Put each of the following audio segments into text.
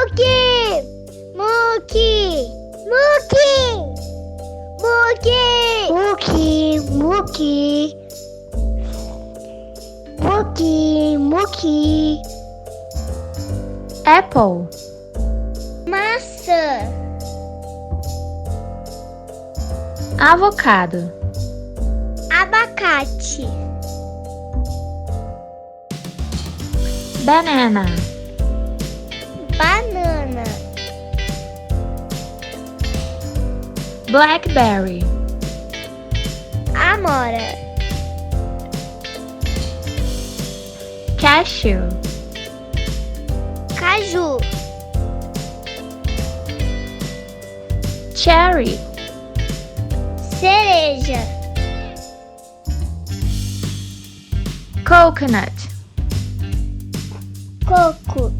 Mookie! Mookie! Mookie! Mookie! Mookie! Mookie! Mookie! Mookie! Apple, Maçã! avocado, Abacate! banana, Banana! blackberry, Amora! cashew, Caju! cherry, Cereja! coconut, Coco!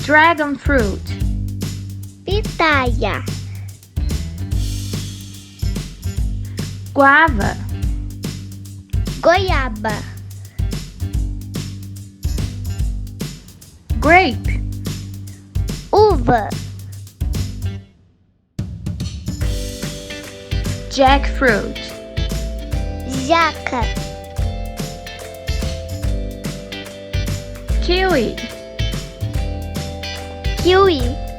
dragon fruit, Pitaia! guava, Goiaba! grape, Uva! jackfruit, Jaca! kiwi, Kiwi!